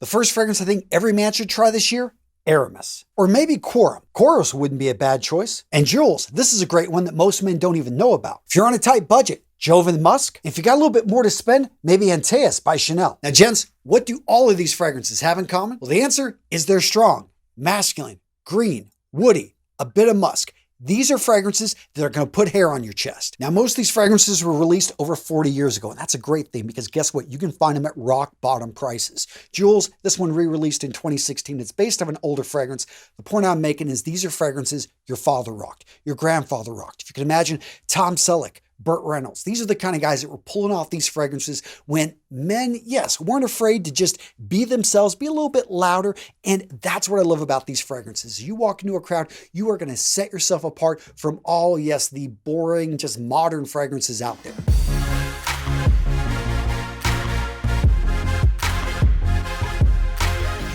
The first fragrance I think every man should try this year, Hermes. Or maybe Quorum. Koros wouldn't be a bad choice. And Jules, this is a great one that most men don't even know about. If you're on a tight budget, Joven Musk. If you got a little bit more to spend, maybe Antaeus by Chanel. Now, gents, what do all of these fragrances have in common? Well, the answer is they're strong, masculine, green, woody, a bit of musk. These are fragrances that are going to put hair on your chest. Now, most of these fragrances were released over 40 years ago, and that's a great thing because guess what? You can find them at rock bottom prices. Jules, this one re-released in 2016. It's based on an older fragrance. The point I'm making is these are fragrances your father rocked, your grandfather rocked. If you can imagine Tom Selleck, Burt Reynolds. These are the kind of guys that were pulling off these fragrances when men, yes, weren't afraid to just be themselves, be a little bit louder. And that's what I love about these fragrances. You walk into a crowd, you are going to set yourself apart from all, yes, the boring, just modern fragrances out there.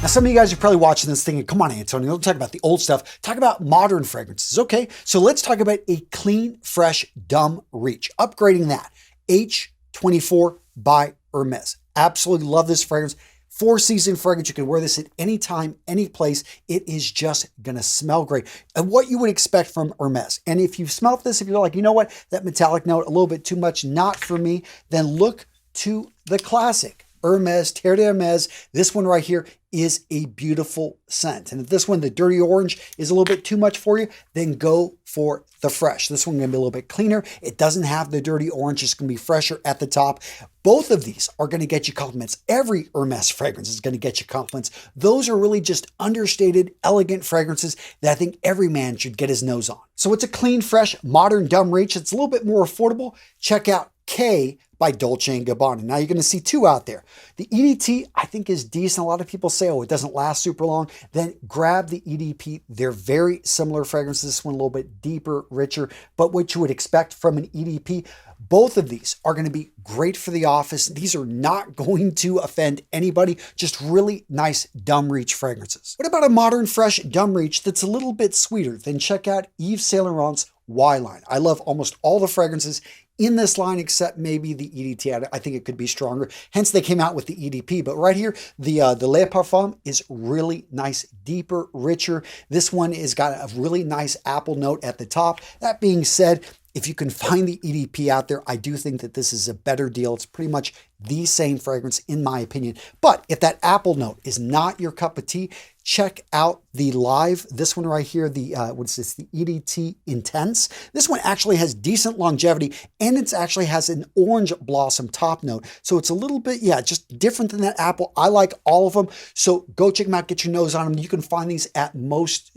Now, some of you guys are probably watching this thinking, come on, Antonio, don't talk about the old stuff. Talk about modern fragrances. Okay, so let's talk about a clean, fresh, dumb reach. Upgrading that. H24 by Hermes. Absolutely love this fragrance. 4-season fragrance. You can wear this at any time, any place. It is just going to smell great. And what you would expect from Hermes. And if you've smelled this, if you're like, you know what, that metallic note, a little bit too much, not for me, then look to the classic. Hermes, Terre de Hermes. This one right here is a beautiful scent. And if this one, the dirty orange, is a little bit too much for you, then go for the fresh. This one's gonna be a little bit cleaner. It doesn't have the dirty orange. It's gonna be fresher at the top. Both of these are gonna get you compliments. Every Hermes fragrance is gonna get you compliments. Those are really just understated, elegant fragrances that I think every man should get his nose on. So it's a clean, fresh, modern dumb reach. It's a little bit more affordable. Check out K by Dolce & Gabbana. Now you're going to see two out there. The EDT, I think, is decent. A lot of people say, oh, it doesn't last super long. Then grab the EDP. They're very similar fragrances. This one a little bit deeper, richer, but what you would expect from an EDP. Both of these are going to be great for the office. These are not going to offend anybody. Just really nice dumb reach fragrances. What about a modern, fresh dumb reach that's a little bit sweeter? Then check out Yves Saint Laurent's Y line. I love almost all the fragrances in this line except maybe the EDT. I think it could be stronger. Hence, they came out with the EDP. But right here, the Le Parfum is really nice, deeper, richer. This one has got a really nice apple note at the top. That being said, if you can find the EDP out there, I do think that this is a better deal. It's pretty much the same fragrance in my opinion. But if that apple note is not your cup of tea, check out the Live. This one right here, the what's this? The EDT Intense. This one actually has decent longevity and it actually has an orange blossom top note. So it's a little bit, yeah, just different than that apple. I like all of them. So go check them out, get your nose on them. You can find these at most,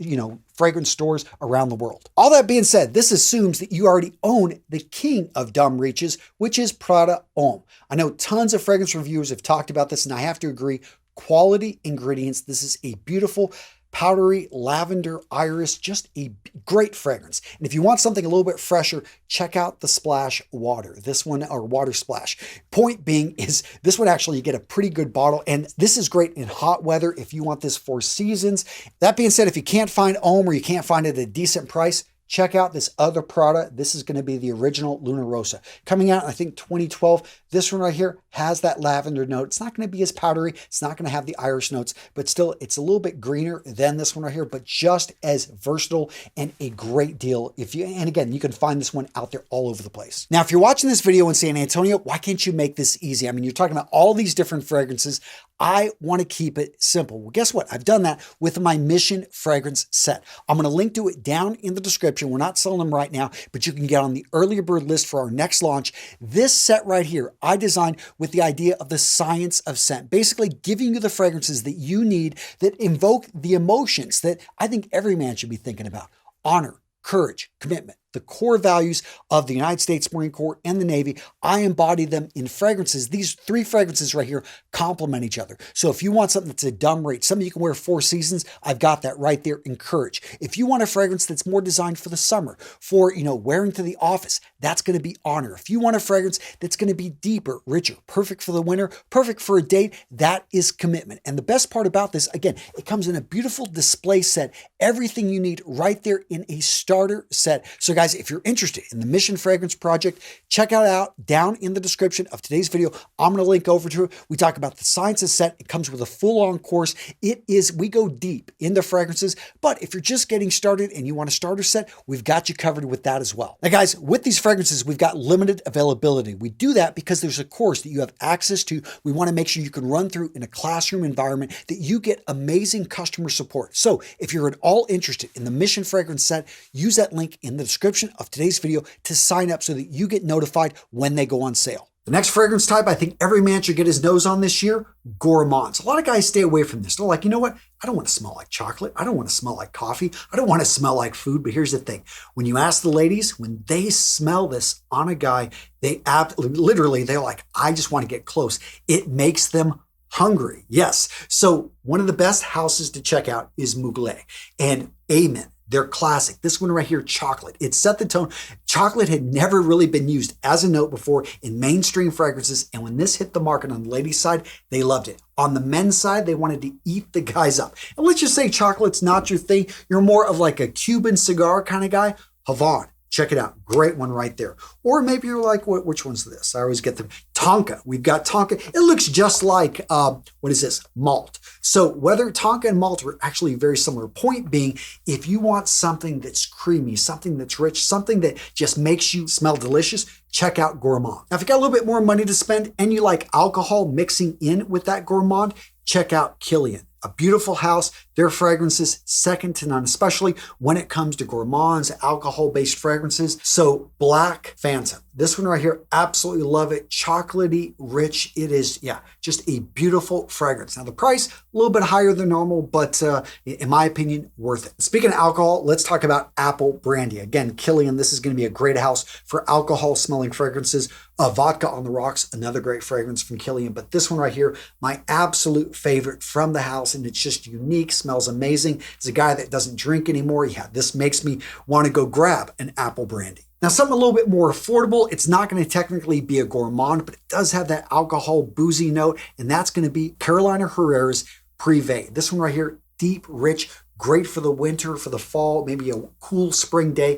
fragrance stores around the world. All that being said, this assumes that you already own the king of dumb reaches, which is Prada Homme. I know tons of fragrance reviewers have talked about this and I have to agree. Quality ingredients. This is a beautiful powdery lavender iris, just a great fragrance. And if you want something a little bit fresher, check out the Splash Water. This one, or Water Splash. Point being is this one actually you get a pretty good bottle and this is great in hot weather if you want this for seasons. That being said, if you can't find Homme or you can't find it at a decent price, check out this other Prada. This is going to be the original Luna Rossa. Coming out, I think, 2012. This one right here has that lavender note. It's not going to be as powdery. It's not going to have the iris notes, but still, it's a little bit greener than this one right here, but just as versatile and a great deal. And again, you can find this one out there all over the place. Now, if you're watching this video and saying, Antonio, why can't you make this easy? I mean, you're talking about all these different fragrances. I want to keep it simple. Well, guess what? I've done that with my Mission fragrance set. I'm going to link to it down in the description. We're not selling them right now, but you can get on the earlier bird list for our next launch. This set right here, I designed with the idea of the science of scent, basically giving you the fragrances that you need that invoke the emotions that I think every man should be thinking about. Honor, courage, commitment. The core values of the United States Marine Corps and the Navy. I embody them in fragrances. These three fragrances right here complement each other. So if you want something that's a dumb rate, something you can wear 4 seasons, I've got that right there in Courage. If you want a fragrance that's more designed for the summer, for, wearing to the office, that's going to be Honor. If you want a fragrance that's going to be deeper, richer, perfect for the winter, perfect for a date, that is Commitment. And the best part about this, again, it comes in a beautiful display set. Everything you need right there in a starter set set. So guys, if you're interested in the Mission Fragrance Project, check it out down in the description of today's video. I'm going to link over to it. We talk about the science of scent. It comes with a full-on course. We go deep into fragrances, but if you're just getting started and you want a starter set, we've got you covered with that as well. Now guys, with these fragrances, we've got limited availability. We do that because there's a course that you have access to. We want to make sure you can run through in a classroom environment, that you get amazing customer support. So if you're at all interested in the Mission Fragrance set, use that link in the description of today's video to sign up so that you get notified when they go on sale. The next fragrance type I think every man should get his nose on this year, gourmands. A lot of guys stay away from this. They're like, you know what? I don't want to smell like chocolate. I don't want to smell like coffee. I don't want to smell like food. But here's the thing. When you ask the ladies, when they smell this on a guy, they're like, I just want to get close. It makes them hungry. Yes. So one of the best houses to check out is Mugler and Amen. They're classic. This one right here, chocolate. It set the tone. Chocolate had never really been used as a note before in mainstream fragrances. And when this hit the market on the ladies' side, they loved it. On the men's side, they wanted to eat the guys up. And let's just say chocolate's not your thing. You're more of like a Cuban cigar kind of guy. Havane. Check it out. Great one right there. Or maybe you're like, which one's this? I always get the Tonka. We've got Tonka. It looks just like, what is this? Malt. So whether Tonka and malt are actually very similar. Point being, if you want something that's creamy, something that's rich, something that just makes you smell delicious, check out Gourmand. Now, if you got a little bit more money to spend and you like alcohol mixing in with that Gourmand, check out Kilian. A beautiful house, their fragrances second to none, especially when it comes to gourmands, alcohol-based fragrances. So Black Phantom, this one right here, absolutely love it. Chocolatey, rich. It is, just a beautiful fragrance. Now the price, a little bit higher than normal, but in my opinion, worth it. Speaking of alcohol, let's talk about Apple Brandy. Again, Kilian, this is going to be a great house for alcohol-smelling fragrances. Vodka on the Rocks, another great fragrance from Kilian. But this one right here, my absolute favorite from the house, and it's just unique, smells amazing. It's a guy that doesn't drink anymore. This makes me want to go grab an Apple Brandy. Now, something a little bit more affordable. It's not going to technically be a gourmand, but it does have that alcohol boozy note, and that's going to be Carolina Herrera's Prive. This one right here, deep, rich, great for the winter, for the fall, maybe a cool spring day.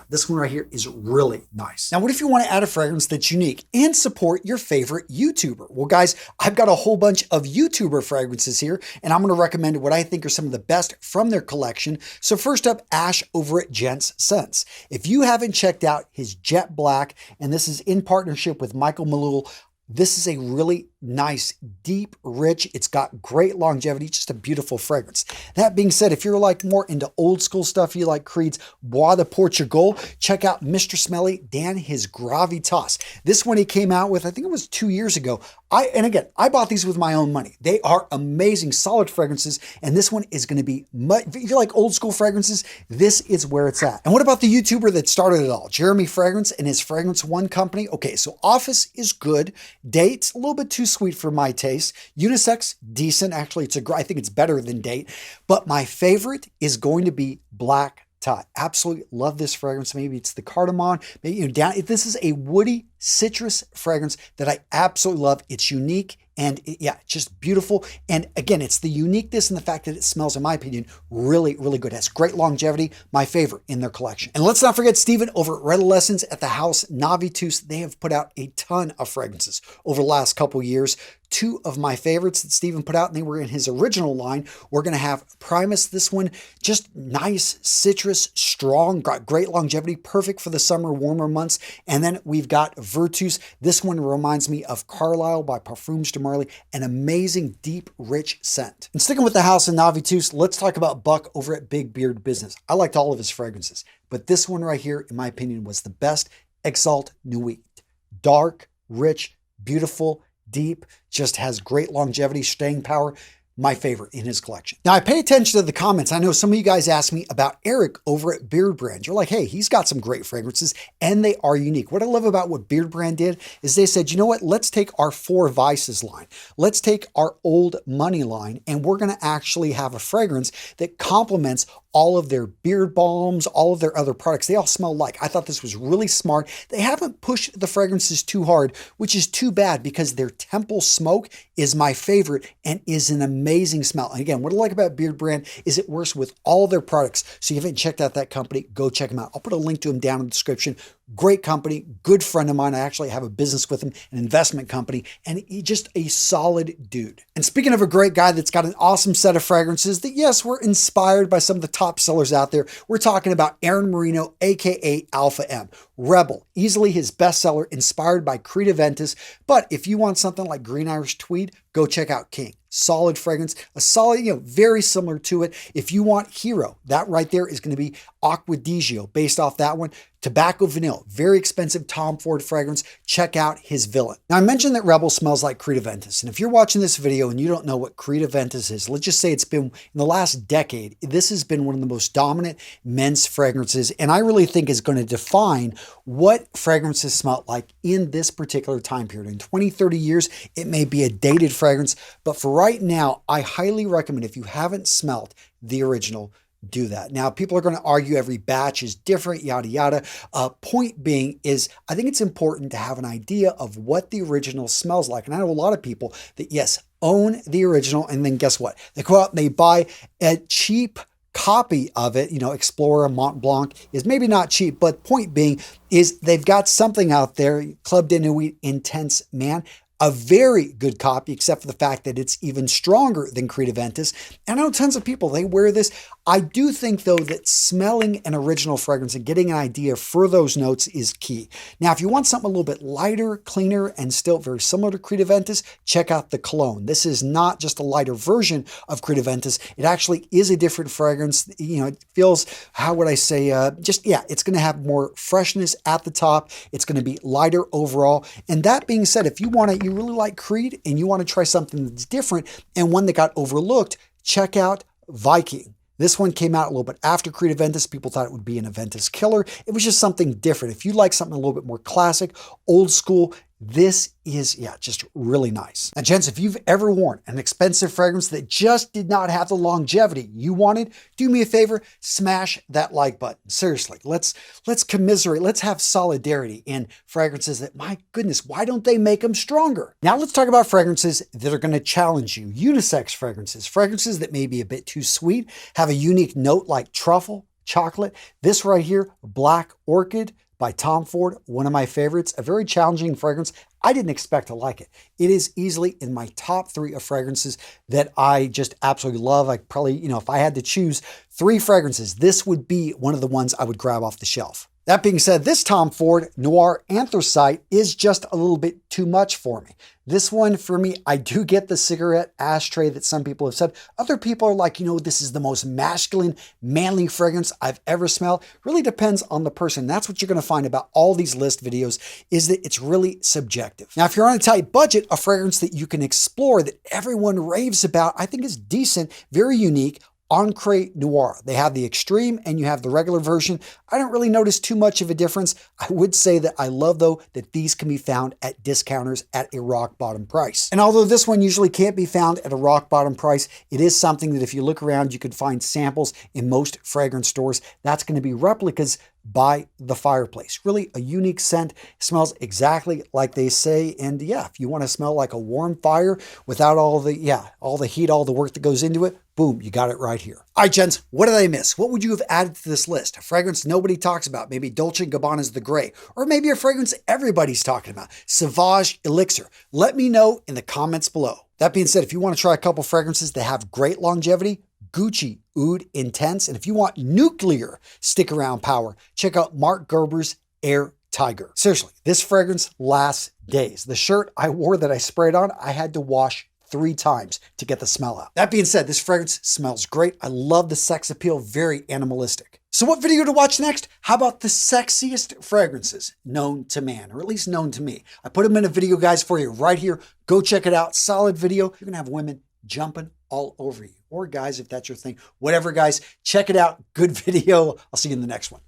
This one right here is really nice. Now, what if you want to add a fragrance that's unique and support your favorite YouTuber? Well, guys, I've got a whole bunch of YouTuber fragrances here, and I'm going to recommend what I think are some of the best from their collection. So first up, Ash over at Gents Scents. If you haven't checked out his Jet Black, and this is in partnership with Michael Malul, this is a really nice, deep, rich. It's got great longevity, just a beautiful fragrance. That being said, if you're like more into old school stuff, you like Creed's Bois de Portugal, check out Mr. Smelly Dan, his Gravitas. This one he came out with, I think it was 2 years ago. I bought these with my own money. They are amazing, solid fragrances. And this one is going to be, if you like old school fragrances, this is where it's at. And what about the YouTuber that started it all? Jeremy Fragrance and his Fragrance One company. Okay, so Office is good. Date's a little bit too sweet for my taste. Unisex, decent. Actually, I think it's better than Date. But my favorite is going to be Black Tie. Absolutely love this fragrance. Maybe it's the cardamom. Maybe this is a woody citrus fragrance that I absolutely love. It's unique. And just beautiful. And again, it's the uniqueness and the fact that it smells, in my opinion, really, really good. It has great longevity, my favorite in their collection. And let's not forget Stephen over at Redolessence at the house Navitus. They have put out a ton of fragrances over the last couple years. Two of my favorites that Stephen put out, and they were in his original line. We're going to have Primus. This one, just nice, citrus, strong, got great longevity, perfect for the summer, warmer months. And then we've got Virtus. This one reminds me of Carlisle by Parfums de Marly, an amazing, deep, rich scent. And sticking with the house in Navitus, let's talk about Buck over at Big Beard Business. I liked all of his fragrances, but this one right here, in my opinion, was the best. Exalt Nuit. Dark, rich, beautiful, deep, just has great longevity, staying power. My favorite in his collection. Now, I pay attention to the comments. I know some of you guys asked me about Eric over at Beardbrand. You're like, hey, he's got some great fragrances and they are unique. What I love about what Beardbrand did is they said, you know what? Let's take our Four Vices line. Let's take our Old Money line, and we're going to actually have a fragrance that complements all of their beard balms, all of their other products, they all smell alike. I thought this was really smart. They haven't pushed the fragrances too hard, which is too bad because their Temple Smoke is my favorite and is an amazing smell. And again, what I like about Beardbrand is it works with all their products. So if you haven't checked out that company, go check them out. I'll put a link to them down in the description. Great company, good friend of mine. I actually have a business with him, an investment company, and he's just a solid dude. And speaking of a great guy that's got an awesome set of fragrances that, yes, were inspired by some of the top sellers out there, we're talking about Aaron Marino, aka Alpha M. Rebel, easily his bestseller, inspired by Creed Aventus. But if you want something like Green Irish Tweed, go check out King. Solid fragrance, a solid, very similar to it. If you want Hero, that right there is going to be Acqua di Gio, based off that one. Tobacco Vanille, very expensive Tom Ford fragrance. Check out his Villain. Now, I mentioned that Rebel smells like Creed Aventus, and if you're watching this video and you don't know what Creed Aventus is, let's just say it's been, in the last decade, this has been one of the most dominant men's fragrances, and I really think is going to define what fragrances smell like in this particular time period. In 20, 30 years, it may be a dated fragrance, but for right now, I highly recommend, if you haven't smelled the original, do that. Now, people are going to argue every batch is different, yada, yada. Point being is, I think it's important to have an idea of what the original smells like. And I know a lot of people that, yes, own the original, and then guess what? They go out and they buy a cheap copy of it. Explorer, Mont Blanc is maybe not cheap, but point being is they've got something out there, Club de Nuit Intense Man, a very good copy, except for the fact that it's even stronger than Creed Aventus. And I know tons of people, they wear this. I do think, though, that smelling an original fragrance and getting an idea for those notes is key. Now, if you want something a little bit lighter, cleaner, and still very similar to Creed Aventus, check out the Cologne. This is not just a lighter version of Creed Aventus. It actually is a different fragrance. It feels, how would I say, it's going to have more freshness at the top. It's going to be lighter overall. And that being said, if you really like Creed and you want to try something that's different and one that got overlooked, check out Viking. This one came out a little bit after Creed Aventus. People thought it would be an Aventus killer. It was just something different. If you like something a little bit more classic, old school, this is, just really nice. Now, gents, if you've ever worn an expensive fragrance that just did not have the longevity you wanted, do me a favor, smash that like button. Seriously, let's commiserate. Let's have solidarity in fragrances that, my goodness, why don't they make them stronger? Now let's talk about fragrances that are going to challenge you. Unisex fragrances that may be a bit too sweet, have a unique note like truffle, chocolate. This right here, Black Orchid by Tom Ford, one of my favorites, a very challenging fragrance. I didn't expect to like it. It is easily in my top 3 of fragrances that I just absolutely love. I probably, if I had to choose 3 fragrances, this would be one of the ones I would grab off the shelf. That being said, this Tom Ford Noir Anthracite is just a little bit too much for me. This one, for me, I do get the cigarette ashtray that some people have said. Other people are like, this is the most masculine, manly fragrance I've ever smelled. Really depends on the person. That's what you're going to find about all these list videos, is that it's really subjective. Now, if you're on a tight budget, a fragrance that you can explore that everyone raves about, I think is decent, very unique, Encre Noir. They have the extreme and you have the regular version. I don't really notice too much of a difference. I would say that I love, though, that these can be found at discounters at a rock bottom price. And although this one usually can't be found at a rock bottom price, it is something that if you look around, you could find samples in most fragrance stores. That's going to be replicas by the Fireplace. Really a unique scent. Smells exactly like they say. And if you want to smell like a warm fire without all the heat, all the work that goes into it, boom, you got it right here. All right, gents, what did I miss? What would you have added to this list? A fragrance nobody talks about. Maybe Dolce & Gabbana's The Grey, or maybe a fragrance everybody's talking about, Sauvage Elixir. Let me know in the comments below. That being said, if you want to try a couple fragrances that have great longevity, Gucci Oud Intense. And if you want nuclear stick around power, check out Mark Gerber's Air Tiger. Seriously, this fragrance lasts days. The shirt I wore that I sprayed on, I had to wash 3 times to get the smell out. That being said, this fragrance smells great. I love the sex appeal, very animalistic. So what video to watch next? How about the sexiest fragrances known to man, or at least known to me? I put them in a video, guys, for you right here. Go check it out. Solid video. You're gonna have women jumping all over you, or guys, if that's your thing. Whatever, guys, check it out. Good video. I'll see you in the next one.